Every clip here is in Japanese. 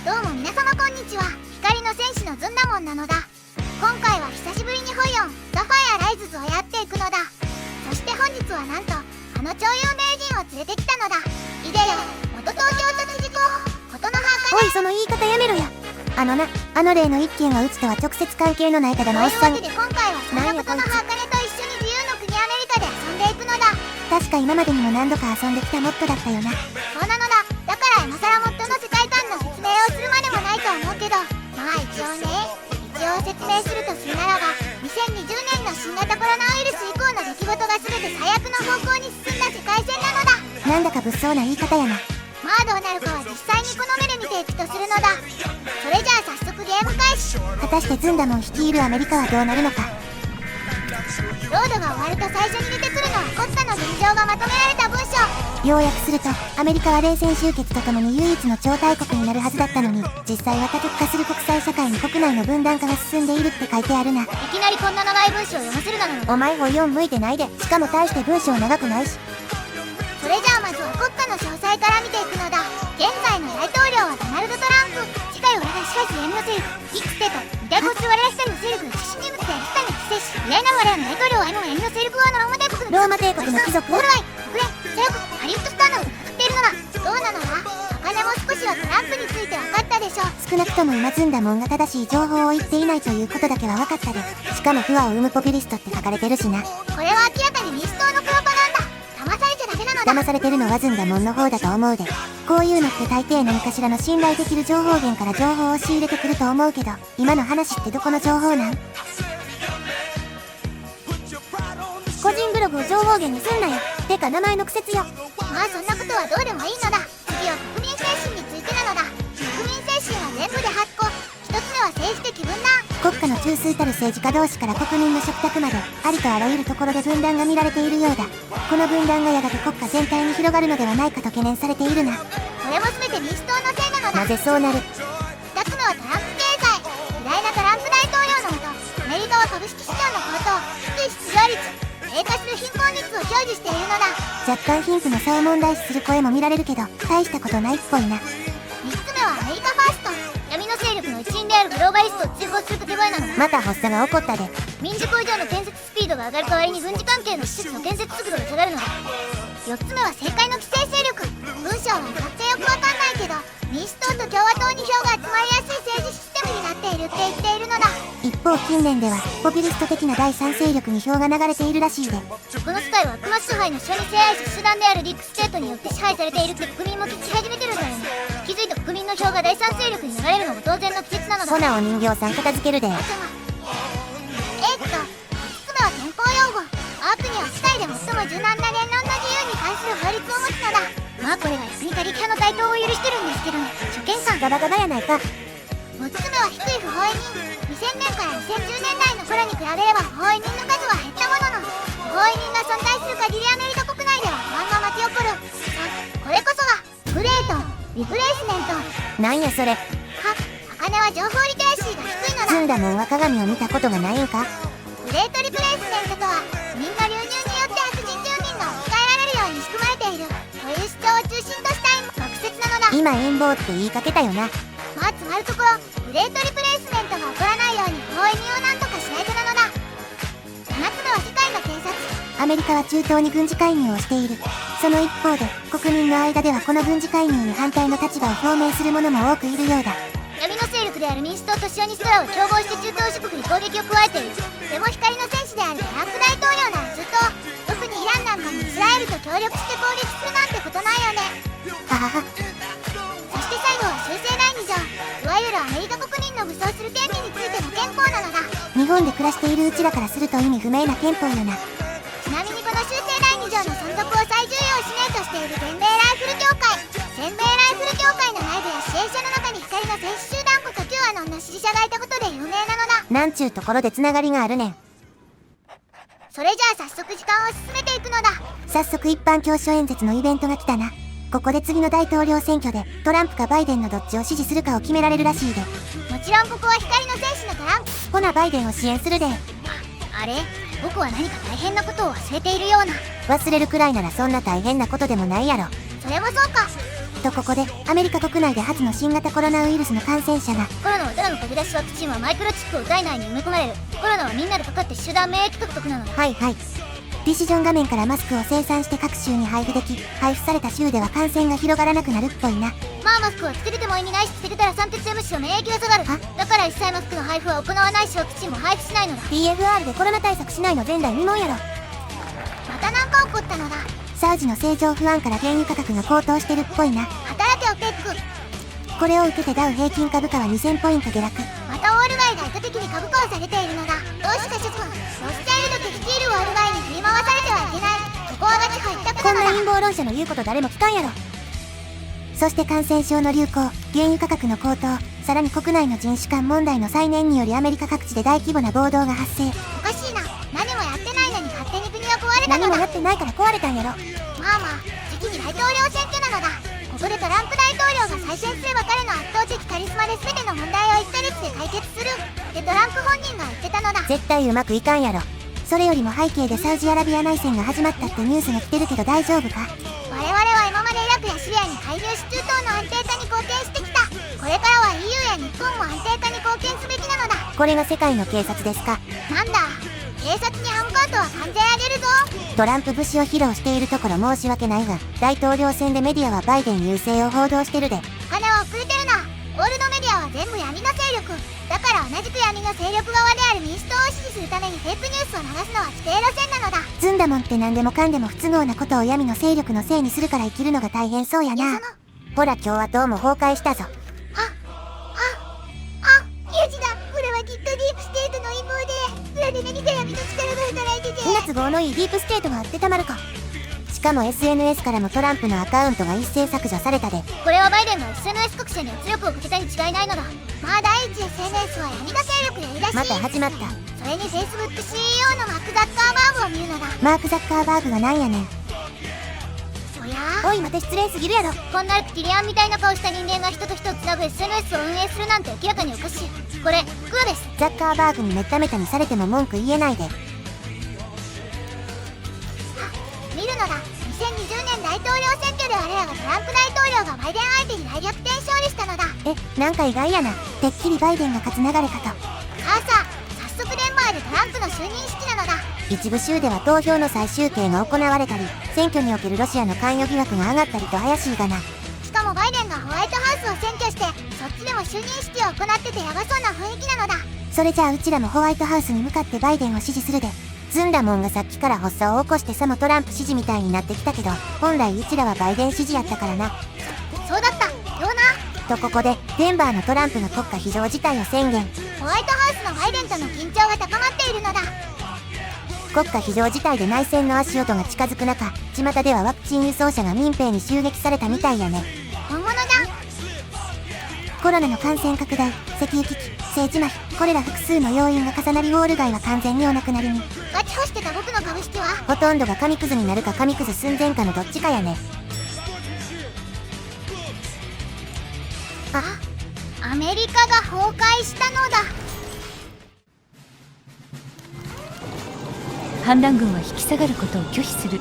どうも皆様こんにちは。光の戦士のずんだもんなのだ。今回は久しぶりにホイオンザファイアライズズをやっていくのだ。そして本日はなんとあの超有名人を連れてきたのだ。イデヨ元東京都知事候補琴ノ葉。おい、その言い方やめろや。あの例の一件はうちとは直接関係のないただのおっさん。というわけで今回はそんな琴ノ葉茜と一緒に自由の国アメリカで遊んでいくのだ。確か今までにも何度か遊んできたモットだったよな。そうなのだ。だから今更モットの世界観の説明をするまでもないと思うけど、まあ一応説明するとするならば、2020年の新型コロナウイルス以降の出来事が全て最悪の方向に進んだ世界線なのだ。なんだか物騒な言い方やな。まあどうなるかは実際にこの目で見ていくとするのだ。それじゃあ早速ゲーム開始。果たしてズンダモン率いるアメリカはどうなるのか。ロードが終わると最初に出てくるのはコッタの現状がまとめられた文章。要約すると、アメリカは冷戦終結とともに唯一の超大国になるはずだったのに、実際は多極化する国際社会に国内の分断化が進んでいるって書いてあるな。いきなりこんな長い文章を読ませるなの。お前ホイオン向いてないで。しかも大して文章長くないし。それじゃあまずは国家の詳細から見ていくのだ。現在の大統領はドナルド・トランプ。次回俺が支配する M の勢力Xテと二大コス我ら一人の勢力の中心人物である北に寄生し、偉大なる我らの大統領は M の M の勢力はローマ帝国の貴族オールワイ国連左翼ハリウッドスターなどが語っているのだ。どうなのだ。茜も少しはトランプについて分かったでしょう。少なくとも今ズンダモンが正しい情報を言っていないということだけは分かったで。しかも不和を生むポピュリストって書かれてるしな。これは明らかに民主党のプロパガンダ。騙されちゃダメなのだ。騙されてるのはズンダモンの方だと思うで。こういうのって大抵何かしらの信頼できる情報源から情報を仕入れてくると思うけど、今の話ってどこの情報なん？個人ブログを情報源にすんなよ。てか名前の苦節よ。まあそんなことはどうでもいいのだ。次は国民精神についてなのだ。国民精神は全部で8個。1つ目は政治的分断。国家の中枢たる政治家同士から国民の食卓まで、ありとあらゆるところで分断が見られているようだ。この分断がやがて国家全体に広がるのではないかと懸念されているな。これも全て民主党のせいなのだ。なぜそうなる？ 2つ目はトランプ経済。偉大なトランプ大統領のもと、アメリカは株式市場の高騰、低い失業率、低下する貧困率を享受しているのだ。若干貧富の差を問題視する声も見られるけど、大したことないっぽいな。3つ目はアメリカファースト。闇の勢力の一員であるグローバリストを追放する掛け声なのだ。また発作が起こったで。民事工場の建設スピードが上がる代わりに軍事関係の施設の建設速度が下がるのだ。4つ目は政界の規制勢力。文章は勝手よくわかんないけど、民主党と共和党に票が集まりやすい政治システムになっているって言っているのだ。一方近年ではポピュリスト的な第三勢力に票が流れているらしいで。この世界は悪魔支配の小児性愛者集団であるディープステートによって支配されているって国民も聞き始めてるんだよね。気づいた国民の票が第三勢力に流れるのも当然の季節なのだ。ほなお人形さん片付けるで。5つ目は憲法用語。我が国は世界で最も柔軟な言論の自由に関する法律を持つのだ。まあこれが役に他力派の台頭を許してるんですけどね。諸見さんガバガバやないか。6つ目は低い不法移民。2000年から2010年代の頃に比べれば不法移民の数は減ったものの、不法移民が存在する限りアメリカ国内では不安が巻き起こる。これこそがグレートリプレイスメント。なんやそれ。茜は情報リテラシーが低いのだ。ズンダモンは鏡を見たことがないんか。グレートリプレイスメントとは、移民の流入によって白人住民が置き換えられるように仕組まれているという主張を中心とした特説なのだ。今陰謀って言いかけたよな。まあつまるところ、グレートリプレイスメントが起こらないように不法移民をなんとかしないとなのだ。7つ目は世界の警察。アメリカは中東に軍事介入をしている。その一方で国民の間ではこの軍事介入に反対の立場を表明する者も多くいるようだ。闇の勢力である民主党とシオニストらを共謀して中東諸国に攻撃を加えている。でも光の戦士であるトランプ大統領ならずっと、特にイランなんかにイスラエルと協力して攻撃するなんてことないよね。ははは。そして最後は修正第2条。いわゆるアメリカ国民の武装する権利についての憲法なのだ。日本で暮らしているうちらからすると意味不明な憲法よな。ちなみにこの修正第2条の存続を最重要使命としている全米ライフル協会。全米ライフル協会の内部や支援者の中に光の戦士集団こと Q アノンの支持者がいたことで有名なのだ。なんちゅうところでつながりがあるねん。それじゃあ早速時間を進めていくのだ。早速一般教書演説のイベントが来たな。ここで次の大統領選挙でトランプかバイデンのどっちを支持するかを決められるらしいで。もちろんここは光の戦士のトランプ。ほなバイデンを支援するで。あれ、僕は何か大変なことを忘れているような。忘れるくらいならそんな大変なことでもないやろ。それもそうか。とここでアメリカ国内で初の新型コロナウイルスの感染者が。コロナはただの飛び出しワクチンはマイクロチップを体内に埋め込まれる。コロナはみんなでかかって集団免疫獲得なのだ。はいはい。ディシジョン画面からマスクを生産して各州に配布でき、配布された州では感染が広がらなくなるっぽいな。まあマスクはつけてても意味ないし、つけてたら酸欠でむしろ免疫が下がる。だから一切マスクの配布は行わないし、ワクチンも配布しないのだ。 TFR でコロナ対策しないの前代未聞やろ。またなんか起こったのだ。サウジの政情不安から原油価格が高騰してるっぽいな。働けオペック。これを受けてダウ平均株価は2000ポイント下落。またオールガイが意図的に株価を下げているのだ。どうした諸君、ロスチャイルド家率いるオールガイに振り回されてはいけない。ここはガチ入ったことこんななのだ。陰謀論者の言うこと誰も聞かんやろ。そして感染症の流行、原油価格の高騰、さらに国内の人種間問題の再燃によりアメリカ各地で大規模な暴動が発生。おかしいな。何もやってないのに勝手に国は壊れたのだ。何もやってないから壊れたんやろ。まあまあ、時期に大統領選挙なのだ。ここでトランプ大統領が再選すれば彼の圧倒的カリスマで全ての問題を1ヶ月で解決するってトランプ本人が言ってたのだ。絶対うまくいかんやろ。それよりも背景でサウジアラビア内戦が始まったってニュースが来てるけど大丈夫か。我々は今までイラクやシリアに介入し中東の安定化に貢献してきた。これからは EU や日本も安定化に貢献すべきなのだ。これが世界の警察ですか。なんだ、警察にハンコアとは関税あげるぞ。トランプ節を披露しているところ申し訳ないが、大統領選でメディアはバイデン優勢を報道してるで。金は遅れてるな。オールドメディアは全部闇の勢力だから、同じく闇の勢力側である民主党を支持するためにフェイクニュースを流すのは規定路線なのだ。ずんだもんって何でもかんでも不都合なことを闇の勢力のせいにするから生きるのが大変そうやな。ほら共和党も崩壊したぞ。ユジだ。これはきっとディープステートの陰謀で、裏で何か闇の力が働いてて。みな都合のいいディープステートがあってたまるか。しかも SNS からもトランプのアカウントが一斉削除されたで。これはバイデンが SNS 各社に圧力をかけたに違いないのだ。まあ第一 SNS は闇の勢力でいらしい。また始まった。それに Facebook CEO のマーク・ザッカーバーグを見るのだ。マーク・ザッカーバーグがなんやねん。おやおい待て、失礼すぎるやろ。こんなレプティリアンみたいな顔した人間が人と人をつなぐ SNS を運営するなんて明らかにおかしい。これ黒です。ザッカーバーグにめっためたにされても文句言えないで。見るのだ。2020年大統領選挙で我らがトランプ大統領がバイデン相手に大逆転勝利したのだ。なんか意外やな。てっきりバイデンが勝つ流れかと。さあ早速デンバーでトランプの就任式なのだ。一部州では投票の再集計が行われたり、選挙におけるロシアの関与疑惑が上がったりと怪しいがな。しかもバイデンがホワイトハウスを占拠して、そっちでも就任式を行っててヤバそうな雰囲気なのだ。それじゃあうちらもホワイトハウスに向かってバイデンを支持するで。ずんだもんがさっきから発作を起こしてさもトランプ支持みたいになってきたけど、本来うちらはバイデン支持やったからな。そうだったような。とここでデンバーのトランプが国家非常事態を宣言。ホワイトハウスのバイデンとの緊張が高まっているのだ。国家非常事態で内戦の足音が近づく中、巷ではワクチン輸送車が民兵に襲撃されたみたいやね。本物だ。コロナの感染拡大、石油危機、政治麻痺、これら複数の要因が重なりウォール街は完全にお亡くなりに。ガチ干してた僕の株式はほとんどが紙くずになるか紙くず寸前かのどっちかやね。アメリカが崩壊したのだ。反乱軍は引き下がることを拒否する。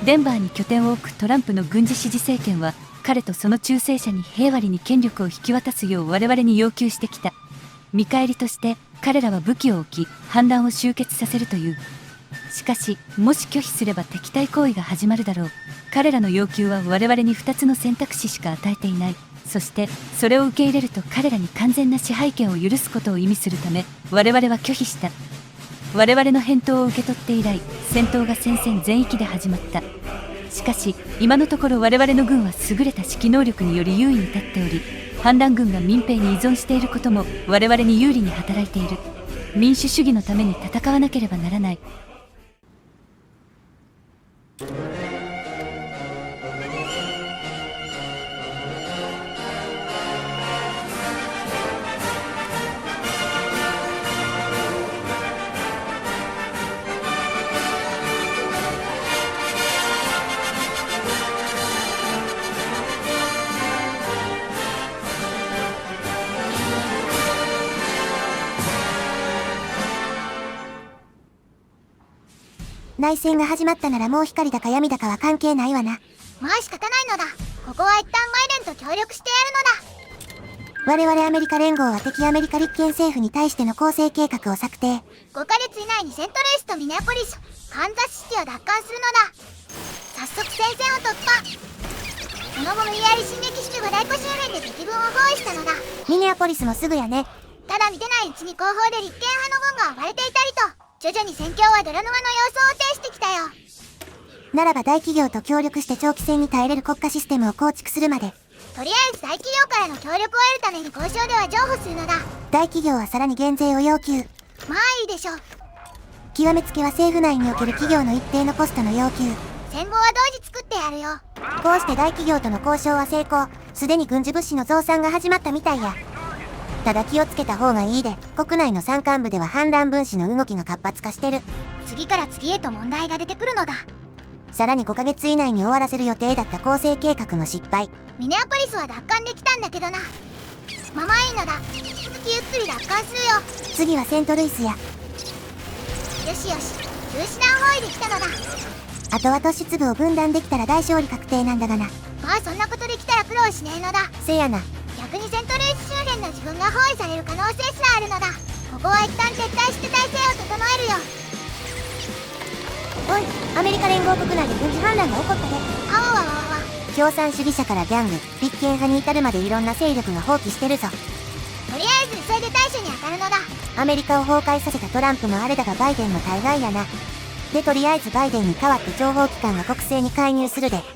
デンバーに拠点を置くトランプの軍事支持政権は彼とその忠誠者に平和に権力を引き渡すよう我々に要求してきた。見返りとして彼らは武器を置き反乱を終結させるという。しかしもし拒否すれば敵対行為が始まるだろう。彼らの要求は我々に2つの選択肢しか与えていない。そしてそれを受け入れると彼らに完全な支配権を許すことを意味するため我々は拒否した。我々の返答を受け取って以来戦闘が戦線全域で始まった。しかし今のところ我々の軍は優れた指揮能力により優位に立っており、反乱軍が民兵に依存していることも我々に有利に働いている。民主主義のために戦わなければならない。内戦が始まったならもう光だか闇だかは関係ないわな。まあ仕方ないのだ。ここは一旦バイデンと協力してやるのだ。我々アメリカ連合は敵アメリカ立憲政府に対しての攻勢計画を策定。5ヶ月以内にセントルイスとミネアポリス、カンザスシティを奪還するのだ。早速戦線を突破。その後無理やり進撃して和太鼓周辺で敵軍を包囲したのだ。ミネアポリスもすぐやね。ただ見てないうちに後方で立憲派の軍が暴れていたりと、徐々に戦況は泥沼の様相を呈してきたよ。ならば大企業と協力して長期戦に耐えれる国家システムを構築するまで。とりあえず大企業からの協力を得るために交渉では譲歩するのだ。大企業はさらに減税を要求。まあいいでしょう。極めつけは政府内における企業の一定のコストの要求。戦後は同時作ってやるよ。こうして大企業との交渉は成功。すでに軍事物資の増産が始まったみたいや。ただ気をつけた方がいいで、国内の山間部では反乱分子の動きが活発化してる。次から次へと問題が出てくるのだ。さらに5ヶ月以内に終わらせる予定だった構成計画も失敗。ミネアポリスは奪還できたんだけどな。まあいいのだ。引き続きゆっくり奪還するよ。次はセントルイスや。よしよし、中止弾包囲できたのだ。あとは都市部を分断できたら大勝利確定なんだがな。まあそんなことできたら苦労しねえのだ。せやな。逆にセントルイス周辺の自分が包囲される可能性すらあるのだ。ここは一旦撤退して体制を整えるよ。おい、アメリカ連合国内で軍事反乱が起こったで。あわわわわ。共産主義者からギャング、立憲派に至るまでいろんな勢力が放棄してるぞ。とりあえず急いで対処に当たるのだ。アメリカを崩壊させたトランプもあれだがバイデンも大概やな。でとりあえずバイデンに代わって情報機関が国政に介入するで。CIA だ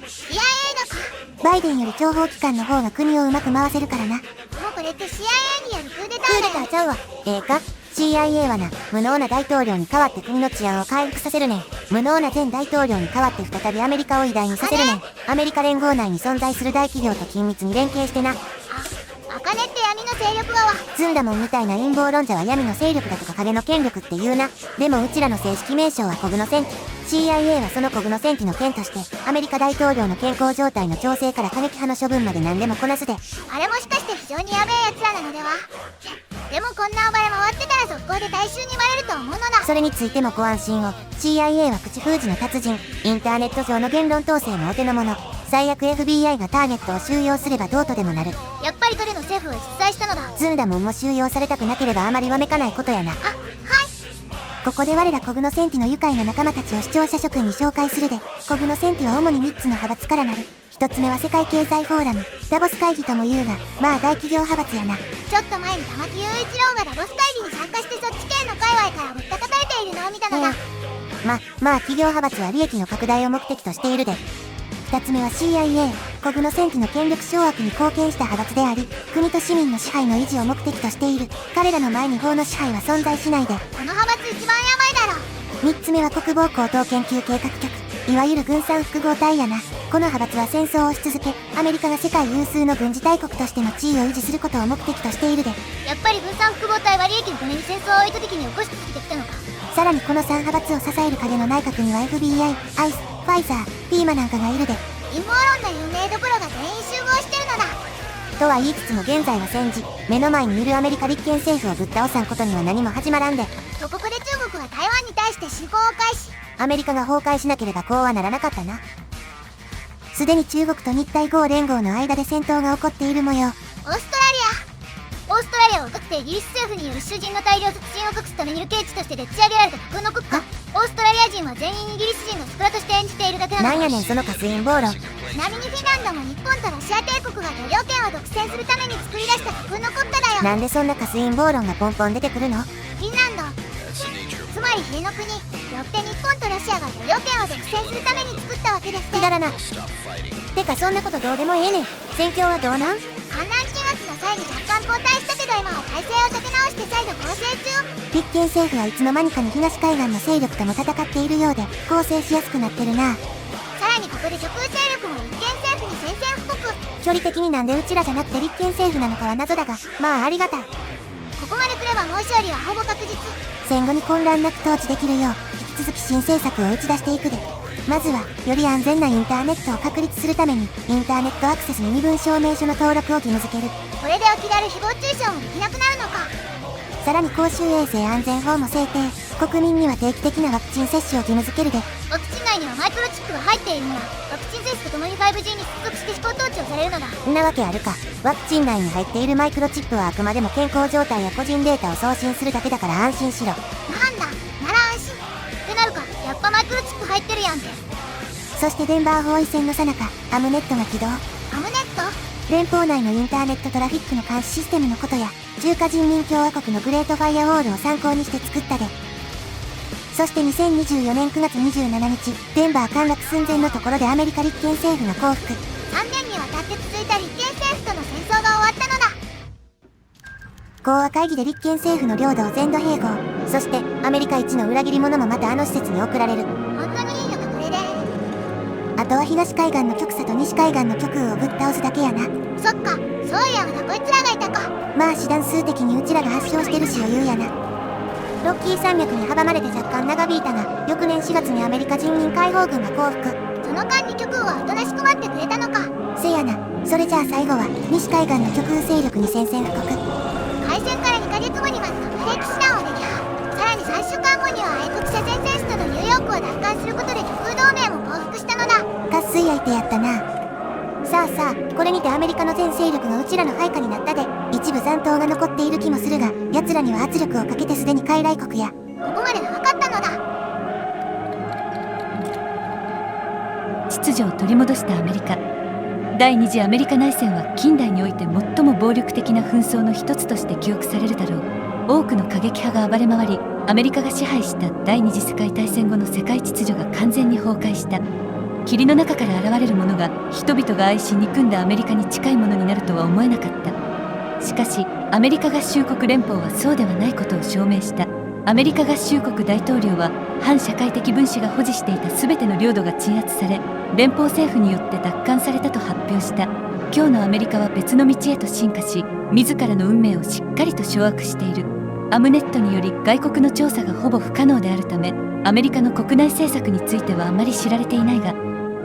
か。バイデンより情報機関の方が国をうまく回せるからな。もうこれって CIA によるクーデタクーデーだよ。ターちゃうわ。か CIA はな、無能な大統領に代わって国の治安を回復させるねん。無能な前大統領に代わって再びアメリカを偉大にさせるねん。アメリカ連合内に存在する大企業と緊密に連携してな。茜って闇の勢力はズンダモンみたいな陰謀論者は闇の勢力だとか影の権力って言うな。でもうちらの正式名称はコグノ戦記。CIA はそのコグノ戦記の件として、アメリカ大統領の健康状態の調整から過激派の処分まで何でもこなすで。あれもしかして非常にヤベえ奴らなのでは。でもこんな暴れ回ってたら速攻で大衆にバレると思うのだ。それについてもご安心を。CIA は口封じの達人。インターネット上の言論統制もお手の物。最悪 FBI がターゲットを収容すればどうとでもなる。やっぱり彼の政府は実在したのだ。ズンダモンも収容されたくなければあまりわめかないことやな。はい。ここで我らコグノ戦記の愉快な仲間たちを視聴者諸君に紹介するで。コグノ戦記は主に3つの派閥からなる。1つ目は世界経済フォーラム、ダボス会議とも言うが、まあ大企業派閥やな。ちょっと前に玉木雄一郎がダボス会議に参加してそっち系の界隈からぶったたかれているのを見たのだ。まあ企業派閥は利益の拡大を目的としているで。2つ目は CIA、コグノ戦記の権力掌握に貢献した派閥であり、国と市民の支配の維持を目的としている。彼らの前に法の支配は存在しないで。この派閥一番ヤバいだろ。3つ目は国防高等研究計画局、いわゆる軍産複合体やな。この派閥は戦争をし続け、アメリカが世界有数の軍事大国としての地位を維持することを目的としているで。やっぱり軍産複合体は利益のために戦争を意図的に起こし続けてきたのか。さらにこの3派閥を支える影の内閣には FBI、アイス、ファイザー、ピーマなんかがいるで。陰謀論の有名どころが全員集合してるのだ。とは言いつつも現在は戦時、目の前にいるアメリカ立憲政府をぶっ倒さんことには何も始まらんで。とここで中国は台湾に対して侵攻を開始。アメリカが崩壊しなければこうはならなかったな。すでに中国と日台豪連合の間で戦闘が起こっている模様。オーストラリアはかつてイギリス政府による囚人の大量殺人を隠すために流刑地としてでっち上げられた架空の国家。オーストラリア人は全員イギリス人のスクラとして演じているだけなのだ。なんやねんそのカス陰謀論。ちなみにフィンランドも日本とロシア帝国が領領権を独占するために作り出した架空の国家だよ。なんでそんなカス陰謀論がポンポン出てくるの？フィンランド、つまり塀の国、よって日本とロシアが領領権を独占するために作ったわけですね。くだらな。てかそんなことどうでもええねん。戦況はどうなん？反乱鎮圧の際に若干後退したけど今は体制を立て直して再度攻勢中。立憲政府はいつの間にかに東海岸の勢力とも戦っているようで攻勢しやすくなってるな。さらにここで極右勢力も立憲政府に宣戦布告。距離的になんでうちらじゃなくて立憲政府なのかは謎だが、まあありがたい。ここまで来ればもう勝利はほぼ確実。戦後に混乱なく統治できるよう引き続き新政策を打ち出していくで。まずはより安全なインターネットを確立するためにインターネットアクセスに身分証明書の登録を義務付ける。これでお気軽誹謗中傷もできなくなるのか。さらに公衆衛生安全法も制定。国民には定期的なワクチン接種を義務付けるで。ワクチンの内にはマイクロチップが入っているのだ。ワクチン接種とともに 5G に接続して飛行統治をされるのだ。んなわけあるか。ワクチン内に入っているマイクロチップはあくまでも健康状態や個人データを送信するだけだから安心しろ。なんだ、なら安心ってなるか。やっぱマイクロチップ入ってるやんって。そしてデンバー包囲戦の最中、アムネットが起動。アムネット？連邦内のインターネットトラフィックの監視システムのことや、中華人民共和国のグレートファイアウォールを参考にして作ったで。そして2024年9月27日、デンバー陥落寸前のところでアメリカ立憲政府が降伏。3年にわたって続いた立憲政府との戦争が終わったのだ。講和会議で立憲政府の領土を全土併合。そしてアメリカ一の裏切り者もまたあの施設に送られる。本当にいいのかこれで。あとは東海岸の極左と西海岸の極右をぶっ倒すだけやな。そっか、そういやまだこいつらがいたか。まあ師団数的にうちらが発症してるし余裕やな。ロッキー山脈に阻まれて若干長引いたが、翌年4月にアメリカ人民解放軍が降伏。その間に極右はおとなしく待ってくれたのか。せやな。それじゃあ最後は西海岸の極右勢力に宣戦布告。開戦から2ヶ月後には核兵器師団を撃破。さらに3週間後には愛国者前線首都のニューヨークを奪還することで極右同盟も降伏したのだ。渇水相手やったな。さあさあ、これにてアメリカの全勢力がうちらの配下になったで。一部残党が残っている気もするが、奴らには圧力をかけてすでに傀儡国や。ここまで分かったのだ。秩序を取り戻したアメリカ。第二次アメリカ内戦は近代において最も暴力的な紛争の一つとして記憶されるだろう。多くの過激派が暴れ回り、アメリカが支配した第二次世界大戦後の世界秩序が完全に崩壊した。霧の中から現れるものが人々が愛し憎んだアメリカに近いものになるとは思えなかった。しかしアメリカ合衆国連邦はそうではないことを証明した。アメリカ合衆国大統領は反社会的分子が保持していた全ての領土が鎮圧され、連邦政府によって奪還されたと発表した。今日のアメリカは別の道へと進化し、自らの運命をしっかりと掌握している。アムネットにより外国の調査がほぼ不可能であるため、アメリカの国内政策についてはあまり知られていないが、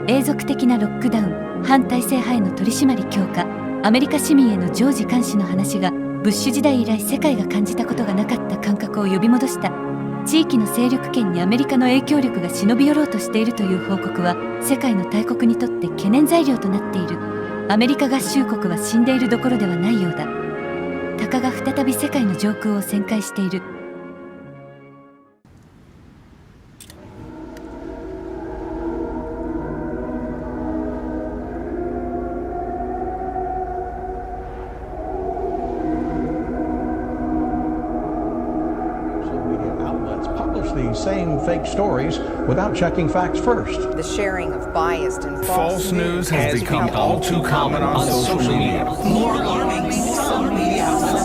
永続的なロックダウン、反体制派への取り締まり強化、アメリカ市民への常時監視の話がブッシュ時代以来世界が感じたことがなかった感覚を呼び戻した。地域の勢力圏にアメリカの影響力が忍び寄ろうとしているという報告は世界の大国にとって懸念材料となっている。アメリカ合衆国は死んでいるどころではないようだ。タカが再び世界の上空を旋回している。These same fake stories without checking facts first. The sharing of biased and False news has become all too common on social media. More alarming, some media outlets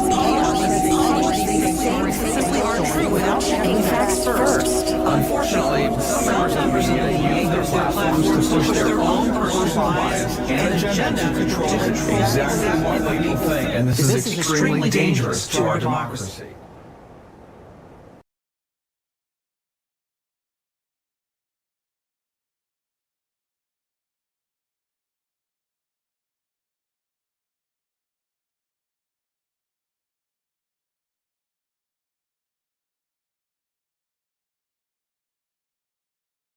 simply aren't true without checking facts first. Unfortunately, some members of the media use their platforms to push their own personal bias and agenda to control exactly what people think, and this is extremely dangerous to our democracy.